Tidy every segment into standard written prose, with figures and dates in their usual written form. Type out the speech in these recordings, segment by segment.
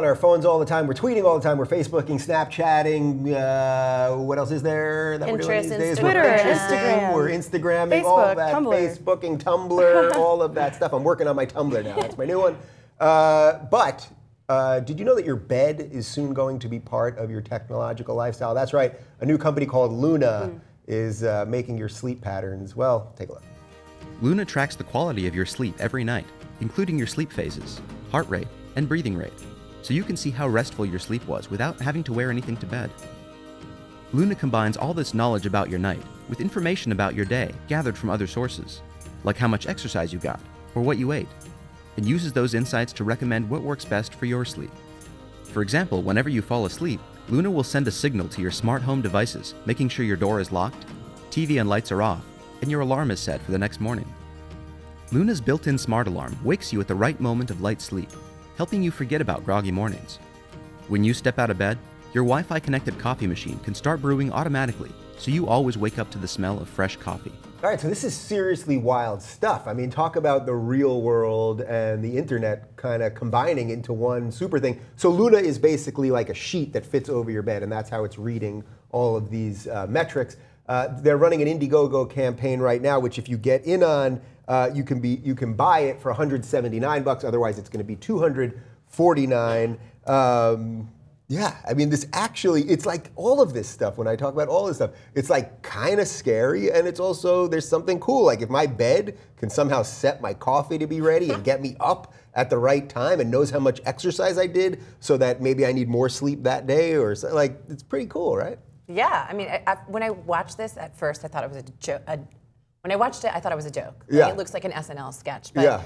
on our phones all the time. We're tweeting all the time. We're Facebooking, Snapchatting. What else is there that we're doing these days? Twitter, Instagram. We're Instagramming, Facebook, all that. Tumblr. Facebooking, Tumblr, all of that stuff. I'm working on my Tumblr now. That's my new one. But did you know that your bed is soon going to be part of your technological lifestyle? That's right. A new company called Luna is making your sleep patterns. Well, take a look. Luna tracks the quality of your sleep every night, including your sleep phases, heart rate, and breathing rate, so you can see how restful your sleep was without having to wear anything to bed. Luna combines all this knowledge about your night with information about your day gathered from other sources, like how much exercise you got or what you ate, and uses those insights to recommend what works best for your sleep. For example, whenever you fall asleep, Luna will send a signal to your smart home devices, making sure your door is locked, TV and lights are off, and your alarm is set for the next morning. Luna's built-in smart alarm wakes you at the right moment of light sleep, helping you forget about groggy mornings. When you step out of bed, your Wi-Fi connected coffee machine can start brewing automatically, so you always wake up to the smell of fresh coffee. All right, so this is seriously wild stuff. I mean, talk about the real world and the internet kind of combining into one super thing. So Luna is basically like a sheet that fits over your bed, and that's how it's reading all of these metrics. They're running an Indiegogo campaign right now, which if you get in on, you can buy it for $179. Otherwise, it's going to be $249. Yeah, I mean, it's like all of this stuff. When I talk about all this stuff, it's like kind of scary, and it's also there's something cool. Like if my bed can somehow set my coffee to be ready and get me up at the right time and knows how much exercise I did, so that maybe I need more sleep that day, or like it's pretty cool, right? Yeah, I mean, when I watched this at first, I thought it was a joke. When I watched it, I thought it was a joke. Like, yeah. It looks like an SNL sketch, but yeah.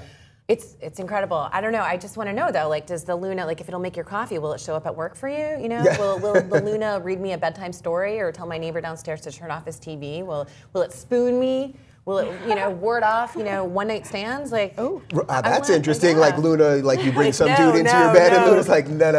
It's incredible. I don't know. I just want to know though, like, does the Luna, like, if it'll make your coffee, will it show up at work for you? You know, yeah. will the Luna read me a bedtime story or tell my neighbor downstairs to turn off his TV? Will it spoon me? Will it, ward off, one night stands? Like, that's interesting. Yeah. Like Luna, like you bring some dude into your bed, and Luna's like, no,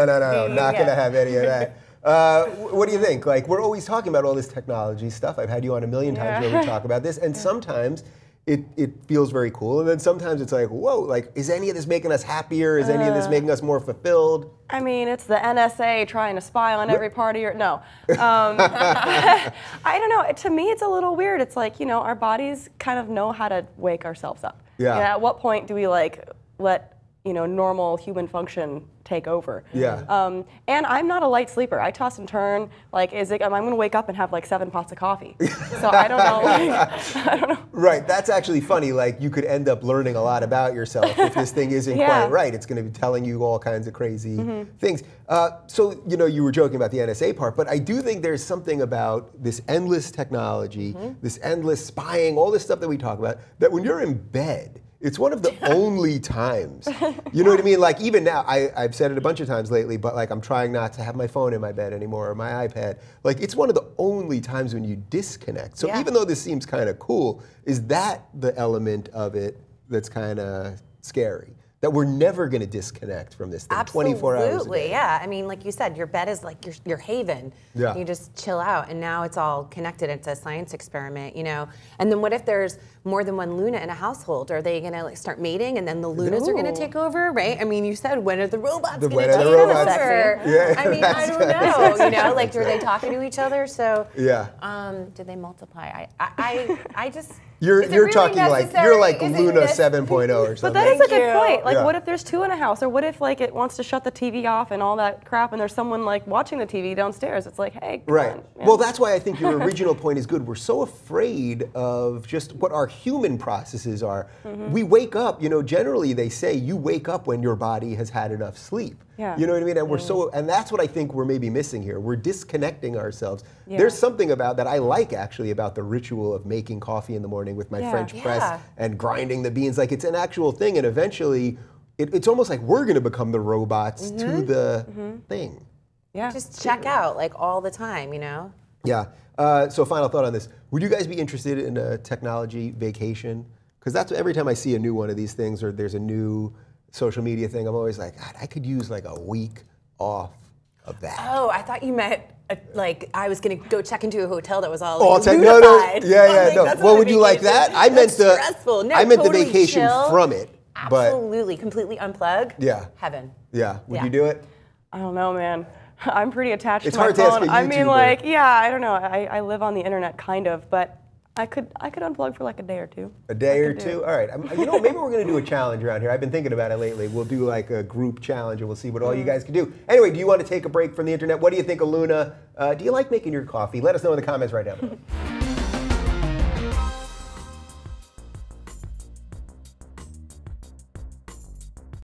not gonna have any of that. What do you think? Like, we're always talking about all this technology stuff. I've had you on a million times where we talk about this, and sometimes it feels very cool, and then sometimes it's like, whoa, like, is any of this making us happier? Is any of this making us more fulfilled? I mean, it's the NSA trying to spy on every part of your, no. I don't know, to me it's a little weird. It's like, our bodies kind of know how to wake ourselves up. Yeah. At what point do we like let, normal human function take over? Yeah. And I'm not a light sleeper. I toss and turn. Like, I'm going to wake up and have like 7 pots of coffee. So I don't know. I don't know. Right. That's actually funny. Like, you could end up learning a lot about yourself if this thing isn't quite right. It's going to be telling you all kinds of crazy things. So, you were joking about the NSA part, but I do think there's something about this endless technology, this endless spying, all this stuff that we talk about, that when you're in bed, it's one of the only times, you know what I mean? Like, even now, I've said it a bunch of times lately, but like, I'm trying not to have my phone in my bed anymore, or my iPad. Like, it's one of the only times when you disconnect. So even though this seems kind of cool, is that the element of it that's kind of scary? That we're never going to disconnect from this thing 24 hours a day. Absolutely, yeah. I mean, like you said, your bed is like your haven. Yeah. You just chill out, and now it's all connected. It's a science experiment, And then what if there's more than one Luna in a household? Are they going to start mating, and then the Lunas are going to take over, right? I mean, you said, when are the robots going to take over? Yeah, I mean, I don't know. Like, are they talking to each other? So, do they multiply? I just. You're really talking necessary? you're like Luna 7.0 or something. But that is a good point. Like, Yeah. what if there's 2 in a house, or what if like it wants to shut the TV off and all that crap, and there's someone like watching the TV downstairs? It's like, hey, come on. Yeah. Well, that's why I think your original point is good. We're so afraid of just what our human processes are. We wake up. Generally they say you wake up when your body has had enough sleep. Yeah. You know what I mean? And we're and that's what I think we're maybe missing here. We're disconnecting ourselves. Yeah. There's something about that I like actually about the ritual of making coffee in the morning with my French press and grinding the beans. Like, it's an actual thing, and eventually it's almost like we're going to become the robots to the thing. Yeah. just check out like all the time, Yeah. So final thought on this. Would you guys be interested in a technology vacation? Because that's every time I see a new one of these things, or there's a new social media thing, I'm always like, God, I could use like a week off of that. Oh, I thought you meant like I was going to go check into a hotel that was all No. unified. No. Well, would you like that? I meant stressful. No, I meant totally the vacation chill. from it. Absolutely, completely unplug. Yeah. Heaven. Yeah. Would Yeah. you do it? I don't know, man. I'm pretty attached It's to my hard to ask phone. a I mean, YouTuber. like, yeah, I don't know. I live on the internet, kind of, but I could unplug for like a day or two. A day or two? All right. You know, maybe we're going to do a challenge around here. I've been thinking about it lately. We'll do like a group challenge and we'll see what all you guys can do. Anyway, do you want to take a break from the internet? What do you think of Luna? Do you like making your coffee? Let us know in the comments right down below.